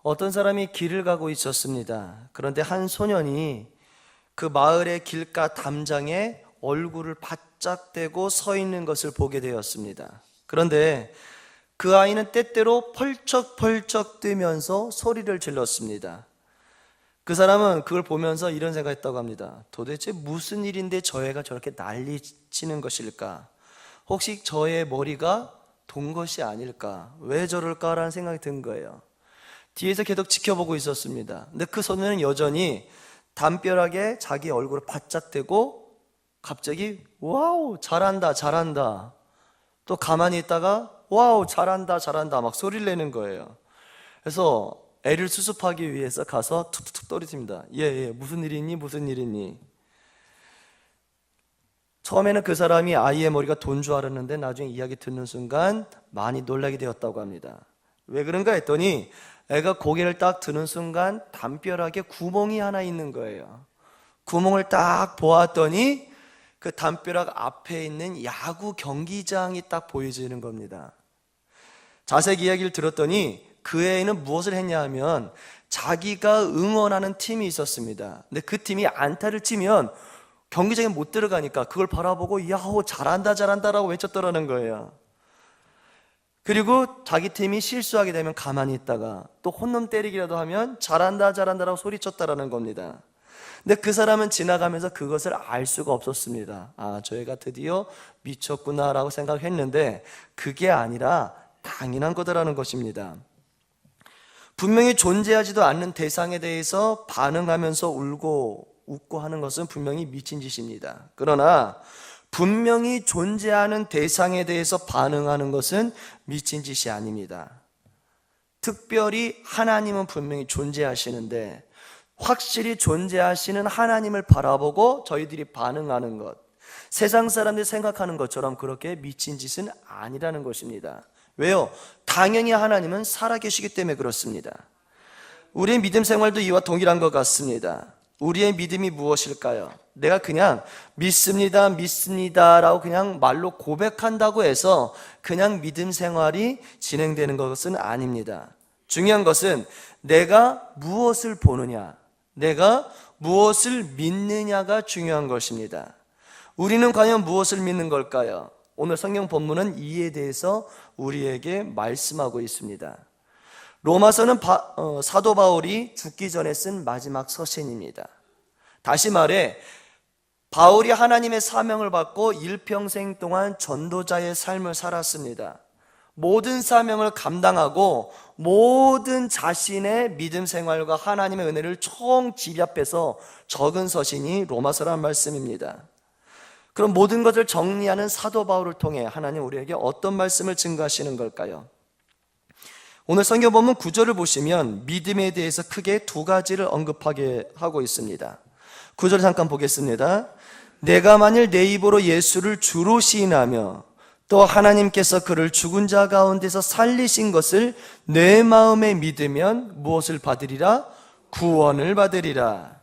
어떤 사람이 길을 가고 있었습니다. 그런데 한 소년이 그 마을의 길가 담장에 얼굴을 바짝 대고 서 있는 것을 보게 되었습니다. 그런데 그 아이는 때때로 펄쩍펄쩍 뛰면서 소리를 질렀습니다. 그 사람은 그걸 보면서 이런 생각했다고 합니다. 도대체 무슨 일인데 저 애가 저렇게 난리치는 것일까? 혹시 저의 머리가 돈 것이 아닐까? 왜 저럴까라는 생각이 든 거예요. 뒤에서 계속 지켜보고 있었습니다. 근데 그 소년은 여전히 담벼락에 자기 얼굴을 바짝 대고 갑자기 와우 잘한다 잘한다, 또 가만히 있다가 와우 잘한다 잘한다 막 소리를 내는 거예요. 그래서 애를 수습하기 위해서 가서 툭툭툭 떨어집니다. 예, 무슨 일이니 무슨 일이니. 처음에는 그 사람이 아이의 머리가 돈 줄 알았는데 나중에 이야기 듣는 순간 많이 놀라게 되었다고 합니다. 왜 그런가 했더니 애가 고개를 딱 드는 순간 담벼락에 구멍이 하나 있는 거예요. 구멍을 딱 보았더니 그 담벼락 앞에 있는 야구 경기장이 딱 보여지는 겁니다. 자세히 이야기를 들었더니 그 애는 무엇을 했냐 하면 자기가 응원하는 팀이 있었습니다. 근데 그 팀이 안타를 치면 경기장에 못 들어가니까 그걸 바라보고 야호 잘한다 잘한다라고 외쳤더라는 거예요. 그리고 자기 팀이 실수하게 되면 가만히 있다가 또 홈런 때리기라도 하면 잘한다 잘한다라고 소리쳤다라는 겁니다. 근데 그 사람은 지나가면서 그것을 알 수가 없었습니다. 아, 저 애가 드디어 미쳤구나라고 생각했는데 그게 아니라 당연한 거다라는 것입니다. 분명히 존재하지도 않는 대상에 대해서 반응하면서 울고 웃고 하는 것은 분명히 미친 짓입니다. 그러나 분명히 존재하는 대상에 대해서 반응하는 것은 미친 짓이 아닙니다. 특별히 하나님은 분명히 존재하시는데 확실히 존재하시는 하나님을 바라보고 저희들이 반응하는 것, 세상 사람들이 생각하는 것처럼 그렇게 미친 짓은 아니라는 것입니다. 왜요? 당연히 하나님은 살아계시기 때문에 그렇습니다. 우리의 믿음 생활도 이와 동일한 것 같습니다. 우리의 믿음이 무엇일까요? 내가 그냥 믿습니다, 믿습니다 라고 그냥 말로 고백한다고 해서 그냥 믿음 생활이 진행되는 것은 아닙니다. 중요한 것은 내가 무엇을 보느냐, 내가 무엇을 믿느냐가 중요한 것입니다. 우리는 과연 무엇을 믿는 걸까요? 오늘 성경 본문은 이에 대해서 우리에게 말씀하고 있습니다. 로마서는 사도 바울이 죽기 전에 쓴 마지막 서신입니다. 다시 말해 바울이 하나님의 사명을 받고 일평생 동안 전도자의 삶을 살았습니다. 모든 사명을 감당하고 모든 자신의 믿음 생활과 하나님의 은혜를 총 집약해서 적은 서신이 로마서라는 말씀입니다. 그럼 모든 것을 정리하는 사도 바울을 통해 하나님 우리에게 어떤 말씀을 증거하시는 걸까요? 오늘 성경 본문 9절을 보시면 믿음에 대해서 크게 두 가지를 언급하게 하고 있습니다. 9절 잠깐 보겠습니다. 내가 만일 내 입으로 예수를 주로 시인하며 또 하나님께서 그를 죽은 자 가운데서 살리신 것을 내 마음에 믿으면 무엇을 받으리라? 구원을 받으리라.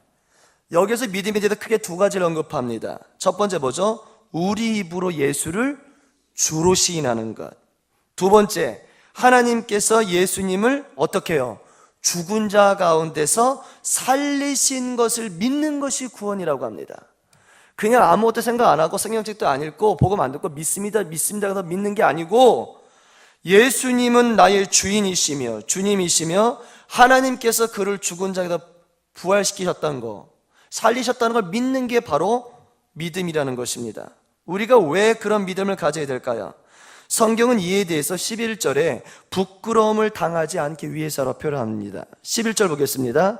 여기서 믿음에 대해서 크게 두 가지를 언급합니다. 첫 번째 뭐죠? 우리 입으로 예수를 주로 시인하는 것. 두 번째, 하나님께서 예수님을 어떻게 해요? 죽은 자 가운데서 살리신 것을 믿는 것이 구원이라고 합니다. 그냥 아무것도 생각 안 하고 성경책도 안 읽고 복음 안 듣고 믿습니다 해서 믿는 게 아니고 예수님은 나의 주인이시며 주님이시며 하나님께서 그를 죽은 자에서 부활시키셨다는 거, 살리셨다는 걸 믿는 게 바로 믿음이라는 것입니다. 우리가 왜 그런 믿음을 가져야 될까요? 성경은 이에 대해서 11절에 부끄러움을 당하지 않기 위해서라고 표현합니다. 11절 보겠습니다.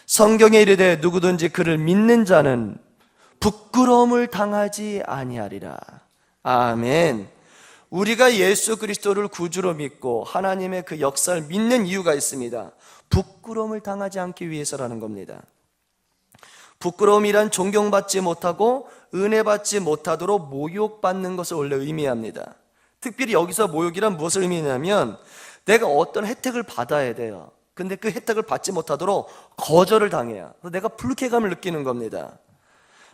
성경에 이르되 누구든지 그를 믿는 자는 부끄러움을 당하지 아니하리라. 아멘. 우리가 예수 그리스도를 구주로 믿고 하나님의 그 역사를 믿는 이유가 있습니다. 부끄러움을 당하지 않기 위해서라는 겁니다. 부끄러움이란 존경받지 못하고 은혜받지 못하도록 모욕받는 것을 원래 의미합니다. 특별히 여기서 모욕이란 무엇을 의미하냐면 내가 어떤 혜택을 받아야 돼요. 근데 그 혜택을 받지 못하도록 거절을 당해요. 그래서 내가 불쾌감을 느끼는 겁니다.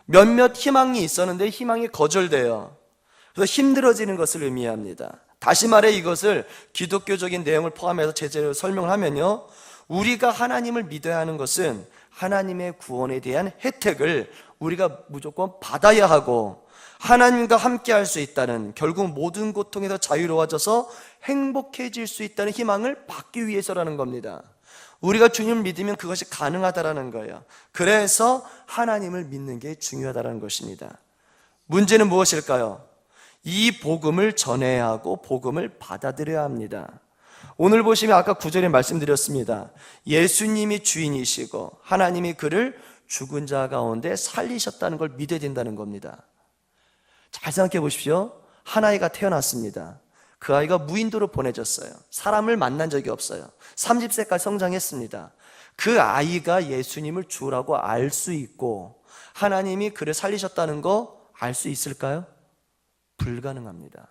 몇몇 희망이 있었는데 희망이 거절돼요. 그래서 힘들어지는 것을 의미합니다. 다시 말해 이것을 기독교적인 내용을 포함해서 제대로 설명을 하면요, 우리가 하나님을 믿어야 하는 것은 하나님의 구원에 대한 혜택을 우리가 무조건 받아야 하고, 하나님과 함께 할 수 있다는, 결국 모든 고통에서 자유로워져서 행복해질 수 있다는 희망을 받기 위해서라는 겁니다. 우리가 주님을 믿으면 그것이 가능하다라는 거예요. 그래서 하나님을 믿는 게 중요하다는 것입니다. 문제는 무엇일까요? 이 복음을 전해야 하고 복음을 받아들여야 합니다. 오늘 보시면 아까 9절에 말씀드렸습니다. 예수님이 주인이시고 하나님이 그를 죽은 자 가운데 살리셨다는 걸 믿어야 된다는 겁니다. 잘 생각해 보십시오. 한 아이가 태어났습니다. 그 아이가 무인도로 보내졌어요. 사람을 만난 적이 없어요. 30세까지 성장했습니다. 그 아이가 예수님을 주라고 알 수 있고 하나님이 그를 살리셨다는 거 알 수 있을까요? 불가능합니다.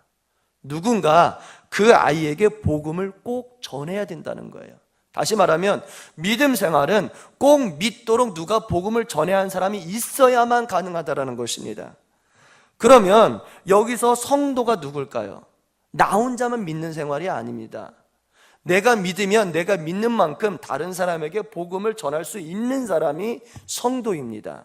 누군가 그 아이에게 복음을 꼭 전해야 된다는 거예요. 다시 말하면 믿음 생활은 꼭 믿도록 누가 복음을 전해야 하는 사람이 있어야만 가능하다는 것입니다. 그러면 여기서 성도가 누굴까요? 나 혼자만 믿는 생활이 아닙니다. 내가 믿으면 내가 믿는 만큼 다른 사람에게 복음을 전할 수 있는 사람이 성도입니다.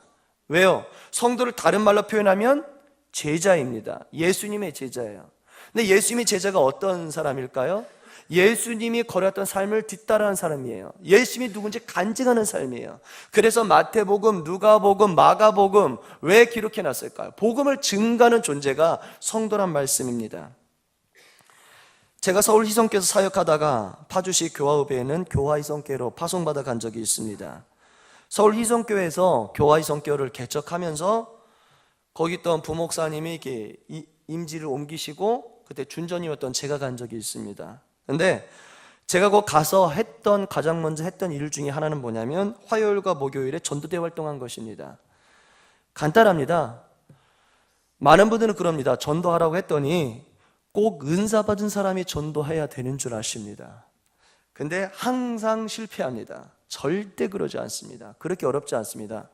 왜요? 성도를 다른 말로 표현하면 제자입니다. 예수님의 제자예요. 근데 예수님의 제자가 어떤 사람일까요? 예수님이 걸었던 삶을 뒤따라하는 사람이에요. 예수님이 누군지 간증하는 삶이에요. 그래서 마태복음, 누가복음, 마가복음 왜 기록해놨을까요? 복음을 증가하는 존재가 성도란 말씀입니다. 제가 서울 희성교에서 사역하다가 파주시 교화읍에는 교화희성교회로 파송받아 간 적이 있습니다. 서울 희성교회에서 교화희성교회를 개척하면서 거기 있던 부목사님이 이렇게 임지를 옮기시고 그때 준전이었던 제가 간 적이 있습니다. 근데 제가 거기 가서 가장 먼저 했던 일 중에 하나는 뭐냐면 화요일과 목요일에 전도대 활동한 것입니다. 간단합니다. 많은 분들은 그럽니다. 전도하라고 했더니 꼭 은사 받은 사람이 전도해야 되는 줄 아십니다. 근데 항상 실패합니다. 절대 그러지 않습니다. 그렇게 어렵지 않습니다.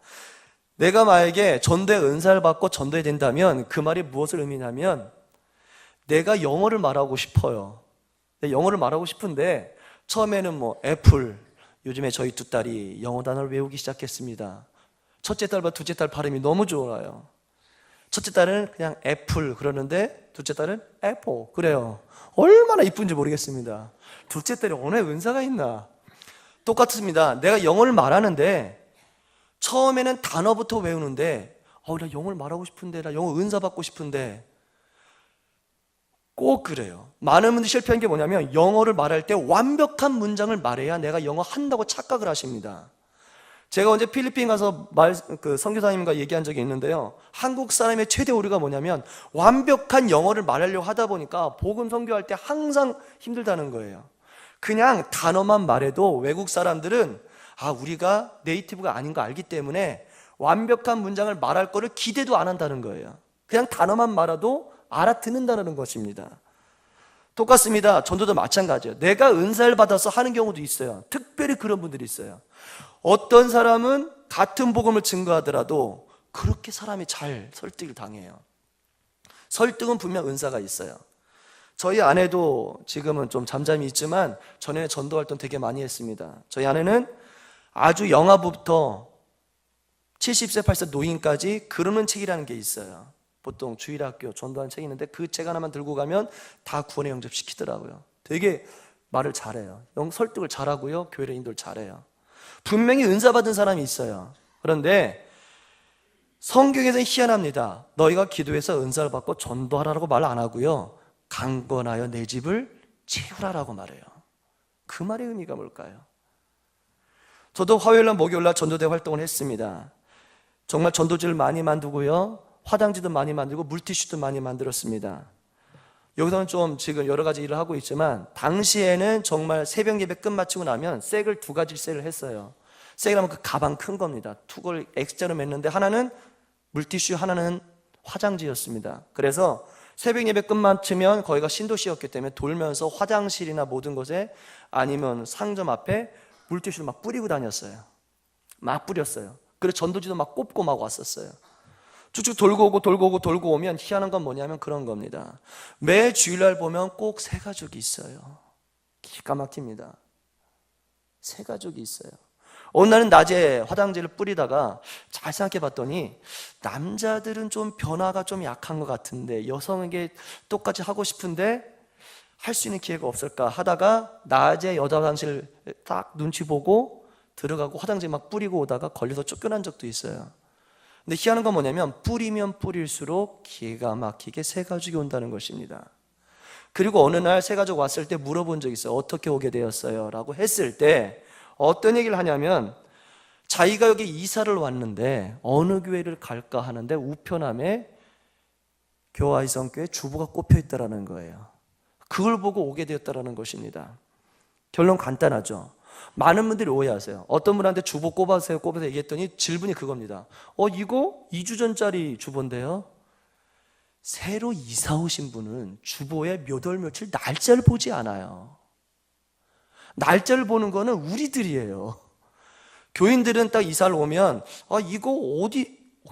내가 만약에 전도의 은사를 받고 전도해야 된다면 그 말이 무엇을 의미냐면 내가 영어를 말하고 싶어요. 영어를 말하고 싶은데 처음에는 뭐 애플, 요즘에 저희 두 딸이 영어 단어를 외우기 시작했습니다. 첫째 딸과 둘째 딸 발음이 너무 좋아요. 첫째 딸은 그냥 애플 그러는데 둘째 딸은 애플 그래요. 얼마나 이쁜지 모르겠습니다. 둘째 딸이 언어에 은사가 있나? 똑같습니다. 내가 영어를 말하는데 처음에는 단어부터 외우는데 나 영어를 말하고 싶은데, 나 영어 은사 받고 싶은데, 꼭 그래요. 많은 분들이 실패한 게 뭐냐면 영어를 말할 때 완벽한 문장을 말해야 내가 영어 한다고 착각을 하십니다. 제가 언제 필리핀 가서 선교사님과 얘기한 적이 있는데요, 한국 사람의 최대 오류가 뭐냐면 완벽한 영어를 말하려고 하다 보니까 복음 선교할 때 항상 힘들다는 거예요. 그냥 단어만 말해도 외국 사람들은 우리가 네이티브가 아닌 거 알기 때문에 완벽한 문장을 말할 거를 기대도 안 한다는 거예요. 그냥 단어만 말해도 알아듣는다는 것입니다. 똑같습니다. 전도도 마찬가지예요. 내가 은사를 받아서 하는 경우도 있어요. 특별히 그런 분들이 있어요. 어떤 사람은 같은 복음을 증거하더라도 그렇게 사람이 잘 설득을 당해요. 설득은 분명 은사가 있어요. 저희 아내도 지금은 좀 잠잠히 있지만 전에는 전도 활동 되게 많이 했습니다. 저희 아내는 아주 영아부부터 70세, 80세 노인까지 그르는 책이라는 게 있어요. 보통 주일학교 전도하는 책이 있는데 그 책 하나만 들고 가면 다 구원에 영접시키더라고요. 되게 말을 잘해요. 설득을 잘하고요, 교회를 인도를 잘해요. 분명히 은사 받은 사람이 있어요. 그런데 성경에서는 희한합니다. 너희가 기도해서 은사를 받고 전도하라고 말 안 하고요, 강건하여 내 집을 채우라라고 말해요. 그 말의 의미가 뭘까요? 저도 화요일날 목요일날 전도대 활동을 했습니다. 정말 전도지를 많이 만들고요, 화장지도 많이 만들고 물티슈도 많이 만들었습니다. 여기서는 좀 지금 여러 가지 일을 하고 있지만 당시에는 정말 새벽 예배 끝마치고 나면 색을 2가지 셀을 했어요. 색이라면 그 가방 큰 겁니다. 툭을 X자로 맸는데 하나는 물티슈, 하나는 화장지였습니다. 그래서 새벽 예배 끝마치면 거기가 신도시였기 때문에 돌면서 화장실이나 모든 곳에 아니면 상점 앞에 물티슈를 막 뿌리고 다녔어요. 막 뿌렸어요. 그래서 전도지도 막 꼽고 막 왔었어요. 쭉쭉 돌고 오면 희한한 건 뭐냐면 그런 겁니다. 매 주일날 보면 꼭 새 가족이 있어요. 기가 막힙니다. 세 가족이 있어요. 어느 날은 낮에 화장지를 뿌리다가 잘 생각해 봤더니 남자들은 좀 변화가 좀 약한 것 같은데 여성에게 똑같이 하고 싶은데 할 수 있는 기회가 없을까 하다가 낮에 여자 화장실 딱 눈치 보고 들어가고 화장지 막 뿌리고 오다가 걸려서 쫓겨난 적도 있어요. 근데 희한한 건 뭐냐면 뿌리면 뿌릴수록 기가 막히게 새 가족이 온다는 것입니다. 그리고 어느 날 새 가족 왔을 때 물어본 적 있어요. 어떻게 오게 되었어요? 라고 했을 때 어떤 얘기를 하냐면 자기가 여기 이사를 왔는데 어느 교회를 갈까 하는데 우편함에 교화희성교회 주보가 꼽혀 있다는 거예요. 그걸 보고 오게 되었다는 것입니다. 결론 간단하죠. 많은 분들이 오해하세요. 어떤 분한테 주보 꼽아서 얘기했더니 질문이 그겁니다. 이거 2주 전짜리 주보인데요. 새로 이사 오신 분은 주보에 몇 월 며칠 날짜를 보지 않아요. 날짜를 보는 거는 우리들이에요. 교인들은 딱 이사를 오면 이거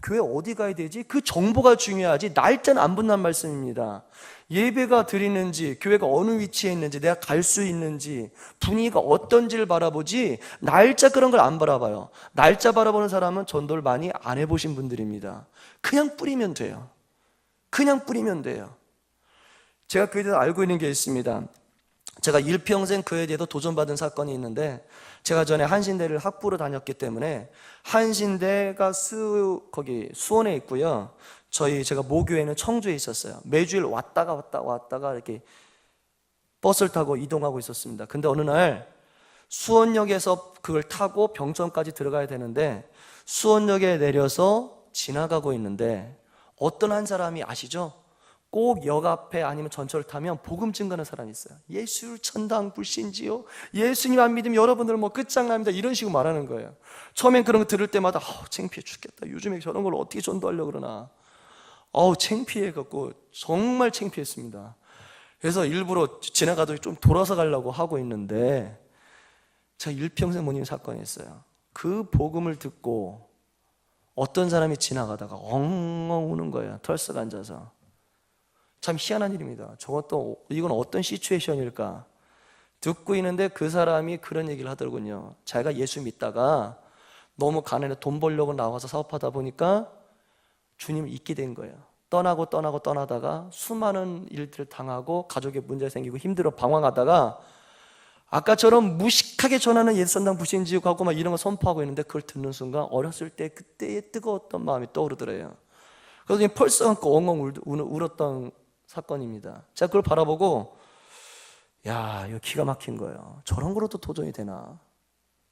교회 어디 가야 되지? 그 정보가 중요하지 날짜는 안 본다는 말씀입니다. 예배가 드리는지 교회가 어느 위치에 있는지 내가 갈 수 있는지 분위기가 어떤지를 바라보지 날짜 그런 걸 안 바라봐요. 날짜 바라보는 사람은 전도를 많이 안 해보신 분들입니다. 그냥 뿌리면 돼요. 그냥 뿌리면 돼요. 제가 그에 대해서 알고 있는 게 있습니다. 제가 일평생 그에 대해서 도전받은 사건이 있는데 제가 전에 한신대를 학부로 다녔기 때문에 한신대가 거기 수원에 있고요. 제가 모교회는 청주에 있었어요. 매주일 왔다가 이렇게 버스를 타고 이동하고 있었습니다. 근데 어느 날 수원역에서 그걸 타고 병천까지 들어가야 되는데 수원역에 내려서 지나가고 있는데 어떤 한 사람이 아시죠? 꼭 역 앞에 아니면 전철을 타면 복음 증거하는 사람이 있어요. 예수 천당 불신지요? 예수님 안 믿으면 여러분들 끝장납니다. 이런 식으로 말하는 거예요. 처음엔 그런 거 들을 때마다 창피해 죽겠다. 요즘에 저런 걸 어떻게 전도하려고 그러나. 창피해갖고 정말 창피했습니다. 그래서 일부러 지나가도 좀 돌아서 가려고 하고 있는데 제가 일평생 못 잊는 사건이 있어요. 그 복음을 듣고 어떤 사람이 지나가다가 엉엉 우는 거예요. 털썩 앉아서. 참 희한한 일입니다. 이건 어떤 시츄에이션일까? 듣고 있는데 그 사람이 그런 얘기를 하더군요. 자기가 예수 믿다가 너무 가난해 돈 벌려고 나와서 사업하다 보니까 주님을 잊게 된 거예요. 떠나다가 수많은 일들을 당하고 가족에 문제 생기고 힘들어 방황하다가 아까처럼 무식하게 전하는 예수선당 불신지옥하고 막 이런 거 선포하고 있는데 그걸 듣는 순간 어렸을 때 그때의 뜨거웠던 마음이 떠오르더래요. 그래서 펄썩 안고 엉엉 울었던 사건입니다. 제가 그걸 바라보고 이거 기가 막힌 거예요. 저런 거로도 도전이 되나?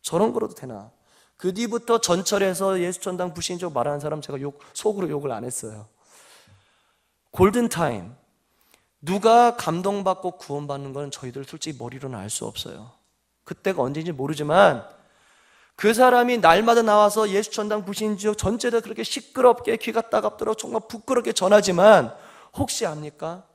저런 거로도 되나? 그 뒤부터 전철에서 예수천당 불신지옥 말하는 사람 제가 속으로 욕을 안 했어요. 골든타임. 누가 감동받고 구원받는 건 저희들 솔직히 머리로는 알 수 없어요. 그때가 언제인지 모르지만 그 사람이 날마다 나와서 예수천당 불신지옥 전체를 그렇게 시끄럽게 귀가 따갑도록 정말 부끄럽게 전하지만 혹시 압니까?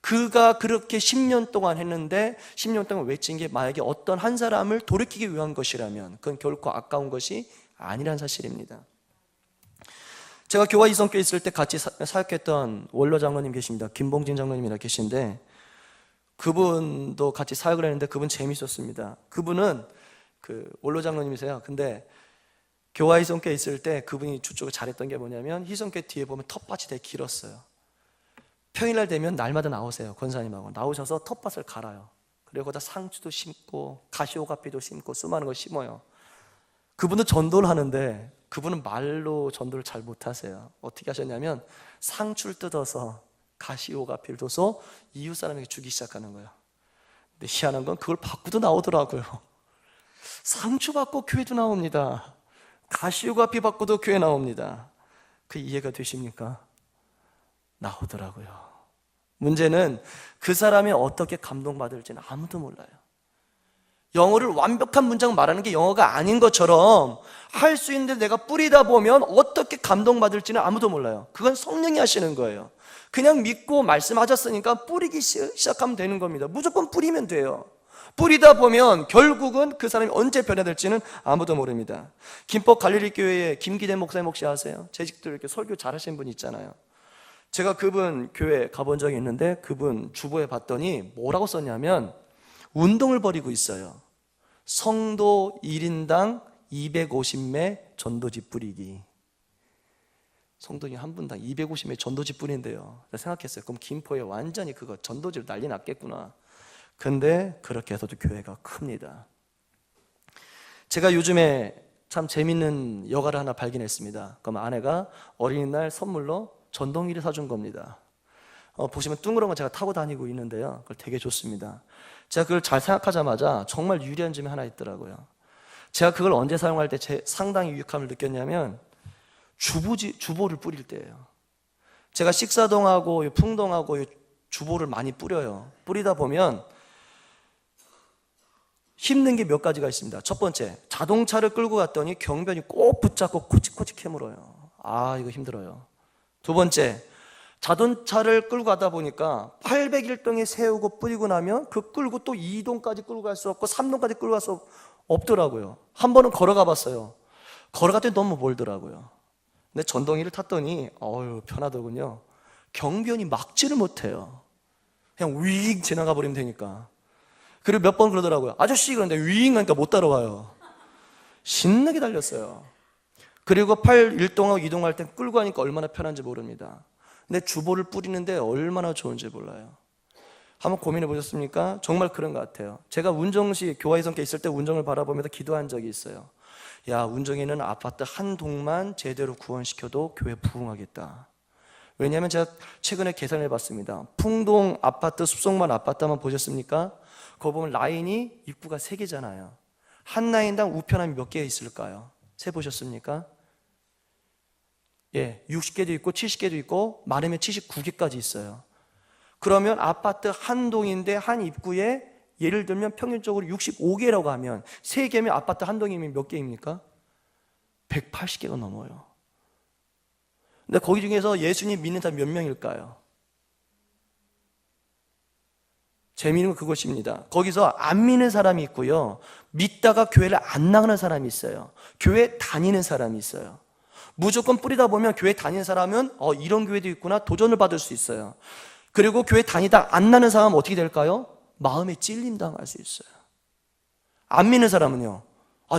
그가 그렇게 10년 동안 했는데 10년 동안 외친 게 만약에 어떤 한 사람을 돌이키기 위한 것이라면 그건 결코 아까운 것이 아니란 사실입니다. 제가 교화 이성교회 있을 때 같이 사역했던 원로 장로님 계십니다. 김봉진 장로님이라 계신데 그분도 같이 사역을 했는데 그분 재밌었습니다. 그분은 원로 장로님이세요. 근데 교화 이성교회 있을 때 그분이 주쪽을 잘했던 게 뭐냐면 희성교회 뒤에 보면 텃밭이 되게 길었어요. 평일날 되면 날마다 나오세요. 권사님하고 나오셔서 텃밭을 갈아요. 그리고 거기다 상추도 심고 가시오가피도 심고 수많은 걸 심어요. 그분은 전도를 하는데 그분은 말로 전도를 잘 못하세요. 어떻게 하셨냐면 상추를 뜯어서 가시오가피를 둬서 이웃 사람에게 주기 시작하는 거예요. 근데 희한한 건 그걸 받고도 나오더라고요. 상추 받고 교회도 나옵니다. 가시오가피 받고도 교회 나옵니다. 그 이해가 되십니까? 나오더라고요. 문제는 그 사람이 어떻게 감동받을지는 아무도 몰라요. 영어를 완벽한 문장 말하는 게 영어가 아닌 것처럼 할 수 있는데 내가 뿌리다 보면 어떻게 감동받을지는 아무도 몰라요. 그건 성령이 하시는 거예요. 그냥 믿고 말씀하셨으니까 뿌리기 시작하면 되는 겁니다. 무조건 뿌리면 돼요. 뿌리다 보면 결국은 그 사람이 언제 변화될지는 아무도 모릅니다. 김포 갈릴리교회에 김기대 목사님 혹시 아세요? 재직들 이렇게 설교 잘하시는 분 있잖아요. 제가 그분 교회 가본 적이 있는데 그분 주보에 봤더니 뭐라고 썼냐면 운동을 벌이고 있어요. 성도 1인당 250매 전도지 뿌리기. 성도님 한 분당 250매 전도지 뿌린대요. 생각했어요. 그럼 김포에 완전히 그거 전도지로 난리 났겠구나. 근데 그렇게 해서도 교회가 큽니다. 제가 요즘에 참 재밌는 여가를 하나 발견했습니다. 그럼 아내가 어린이날 선물로 전동기를 사준 겁니다. 보시면 둥그런 거 제가 타고 다니고 있는데요. 그걸 되게 좋습니다. 제가 그걸 잘 생각하자마자 정말 유리한 점이 하나 있더라고요. 제가 그걸 언제 사용할 때 상당히 유익함을 느꼈냐면 주보를 뿌릴 때예요. 제가 식사동하고 풍동하고 주보를 많이 뿌려요. 뿌리다 보면 힘든 게 몇 가지가 있습니다. 첫 번째, 자동차를 끌고 갔더니 경변이 꼭 붙잡고 코치코치 캐물어요. 아, 이거 힘들어요. 두 번째, 자동차를 끌고 가다 보니까 801동에 세우고 뿌리고 나면 그 끌고 또 2동까지 끌고 갈 수 없고 3동까지 끌고 갈 수 없더라고요. 한 번은 걸어가 봤어요. 걸어갔더니 너무 멀더라고요. 근데 전동이를 탔더니 편하더군요. 경변이 막지를 못해요. 그냥 윙 지나가 버리면 되니까. 그리고 몇 번 그러더라고요. 아저씨 그런데 윙 하니까 못 따라와요. 신나게 달렸어요. 그리고 1동하고 2동할 땐 끌고 가니까 얼마나 편한지 모릅니다. 근데 주보를 뿌리는데 얼마나 좋은지 몰라요. 한번 고민해 보셨습니까? 정말 그런 것 같아요. 제가 운정시 교화의 성께 있을 때 운정을 바라보면서 기도한 적이 있어요. 야, 운정에는 아파트 한 동만 제대로 구원시켜도 교회 부흥하겠다. 왜냐하면 제가 최근에 계산해 봤습니다. 풍동 아파트, 숲속만 아파트 한번 보셨습니까? 거기 보면 라인이 입구가 3개잖아요. 한 라인당 우편함이 몇 개 있을까요? 세보셨습니까? 60개도 있고 70개도 있고 많으면 79개까지 있어요. 그러면 아파트 한 동인데 한 입구에 예를 들면 평균적으로 65개라고 하면 3개면 아파트 한 동이면 몇 개입니까? 180개가 넘어요. 근데 거기 중에서 예수님 믿는 사람 몇 명일까요? 재미있는 건 그것입니다. 거기서 안 믿는 사람이 있고요, 믿다가 교회를 안 나가는 사람이 있어요. 교회 다니는 사람이 있어요. 무조건 뿌리다 보면 교회 다니는 사람은 이런 교회도 있구나 도전을 받을 수 있어요. 그리고 교회 다니다 안 나는 사람은 어떻게 될까요? 마음에 찔림 당할 수 있어요. 안 믿는 사람은요,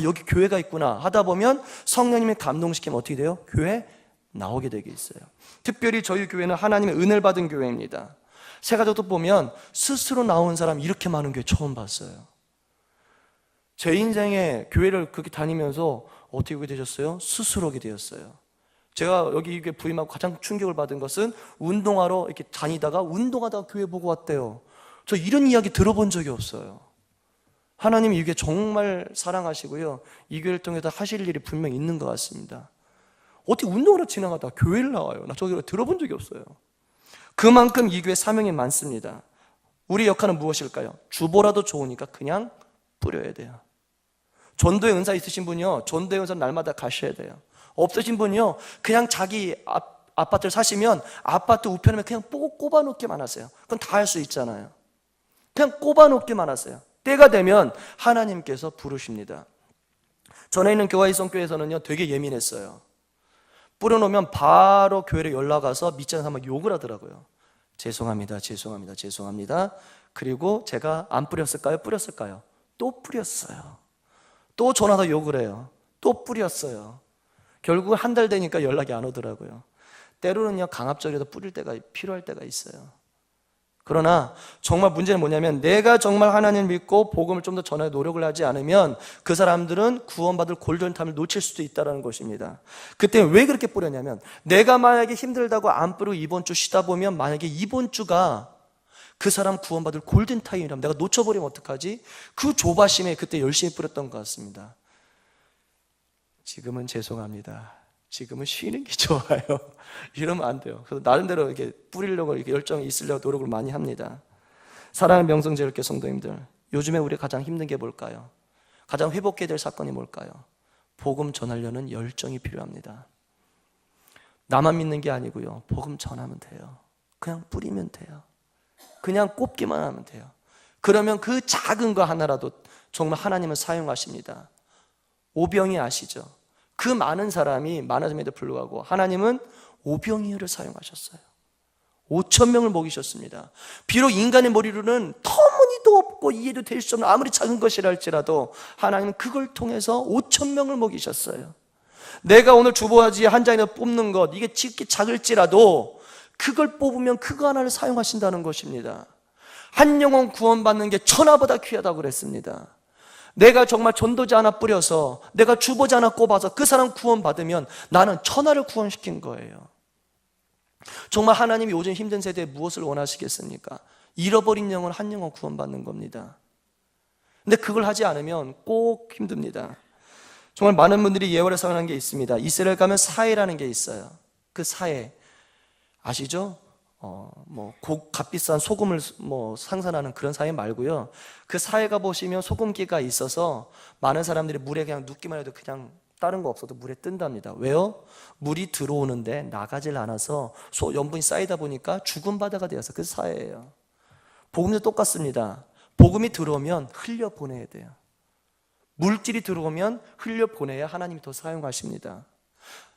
여기 교회가 있구나 하다 보면 성령님이 감동시키면 어떻게 돼요? 교회 나오게 되게 있어요. 특별히 저희 교회는 하나님의 은혜를 받은 교회입니다. 세가족도 보면 스스로 나온 사람 이렇게 많은 교회 처음 봤어요. 제 인생에 교회를 그렇게 다니면서 어떻게 오게 되셨어요? 스스로 오게 되었어요. 제가 여기 이게 부임하고 가장 충격을 받은 것은 운동하러 이렇게 다니다가 운동하다가 교회 보고 왔대요. 저 이런 이야기 들어본 적이 없어요. 하나님이 이게 정말 사랑하시고요, 이 교회를 통해서 하실 일이 분명히 있는 것 같습니다. 어떻게 운동하러 지나가다 교회를 나와요? 나 저기 들어본 적이 없어요. 그만큼 이 교회 사명이 많습니다. 우리 역할은 무엇일까요? 주보라도 좋으니까 그냥 뿌려야 돼요. 전도의 은사 있으신 분이요, 전도의 은사 날마다 가셔야 돼요. 없으신 분이요, 그냥 자기 아파트를 사시면 아파트 우편함에 그냥 꼽아놓기만 하세요. 그건 다 할 수 있잖아요. 그냥 꼽아놓기만 하세요. 때가 되면 하나님께서 부르십니다. 전에 있는 교화의 성교회에서는요 되게 예민했어요. 뿌려놓으면 바로 교회로 연락 와서 믿지 않는 사람 욕을 하더라고요. 죄송합니다. 그리고 제가 안 뿌렸을까요? 뿌렸을까요? 또 뿌렸어요. 또 전화도 욕을 해요. 또 뿌렸어요. 결국 한 달 되니까 연락이 안 오더라고요. 때로는요 강압적이라도 뿌릴 때가 필요할 때가 있어요. 그러나 정말 문제는 뭐냐면 내가 정말 하나님을 믿고 복음을 좀 더 전하려 노력을 하지 않으면 그 사람들은 구원받을 골든타임을 놓칠 수도 있다는 것입니다. 그때 왜 그렇게 뿌렸냐면, 내가 만약에 힘들다고 안 뿌리고 이번 주 쉬다 보면 만약에 이번 주가 그 사람 구원받을 골든타임이라면 내가 놓쳐버리면 어떡하지? 그 조바심에 그때 열심히 뿌렸던 것 같습니다. 지금은 죄송합니다. 지금은 쉬는 게 좋아요. 이러면 안 돼요. 그래서 나름대로 이렇게 뿌리려고 이렇게 열정이 있으려고 노력을 많이 합니다. 사랑하는 명성제일교회 성도님들, 요즘에 우리 가장 힘든 게 뭘까요? 가장 회복해야 될 사건이 뭘까요? 복음 전하려는 열정이 필요합니다. 나만 믿는 게 아니고요, 복음 전하면 돼요. 그냥 뿌리면 돼요. 그냥 꼽기만 하면 돼요. 그러면 그 작은 거 하나라도 정말 하나님은 사용하십니다. 오병이 아시죠? 그 많은 사람이 많아짐에도 불구하고 하나님은 오병이어를 사용하셨어요. 5,000명을 먹이셨습니다. 비록 인간의 머리로는 터무니도 없고 이해도 될 수 없는 아무리 작은 것이라 할지라도 하나님은 그걸 통해서 5천 명을 먹이셨어요. 내가 오늘 주보지 한 장이라도 뽑는 것, 이게 작을지라도 그걸 뽑으면 그거 하나를 사용하신다는 것입니다. 한 영혼 구원받는 게 천하보다 귀하다고 그랬습니다. 내가 정말 전도자 하나 뿌려서, 내가 주보자 하나 꼽아서 그 사람 구원받으면 나는 천하를 구원시킨 거예요. 정말 하나님이 요즘 힘든 세대에 무엇을 원하시겠습니까? 잃어버린 영혼 한 영혼 구원받는 겁니다. 근데 그걸 하지 않으면 꼭 힘듭니다. 정말 많은 분들이 예언을 사용하는 게 있습니다. 이스라엘 가면 사해라는 게 있어요. 그 사해 아시죠? 값비싼 소금을 생산하는 그런 사해 말고요. 그 사해가 보시면 소금기가 있어서 많은 사람들이 물에 그냥 눕기만 해도 그냥 다른 거 없어도 물에 뜬답니다. 왜요? 물이 들어오는데 나가질 않아서 염분이 쌓이다 보니까 죽은 바다가 되어서 그 사해예요. 복음도 똑같습니다. 복음이 들어오면 흘려보내야 돼요. 물질이 들어오면 흘려보내야 하나님이 더 사용하십니다.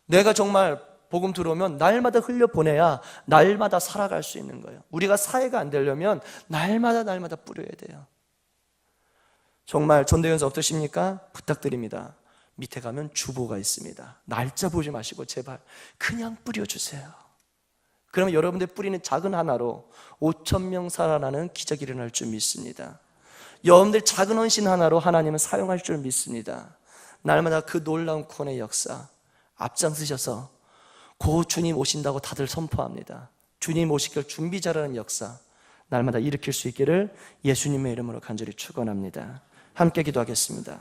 내가 정말 복음 들어오면 날마다 흘려보내야 날마다 살아갈 수 있는 거예요. 우리가 사회가 안 되려면 날마다 뿌려야 돼요. 정말 전도연수 어떠십니까? 부탁드립니다. 밑에 가면 주보가 있습니다. 날짜 보지 마시고 제발 그냥 뿌려주세요. 그러면 여러분들 뿌리는 작은 하나로 5천 명 살아나는 기적이 일어날 줄 믿습니다. 여러분들 작은 헌신 하나로 하나님은 사용할 줄 믿습니다. 날마다 그 놀라운 구원의 역사 앞장서셔서 고 주님 오신다고 다들 선포합니다. 주님 오시길 준비자라는 역사 날마다 일으킬 수 있기를 예수님의 이름으로 간절히 축원합니다. 함께 기도하겠습니다.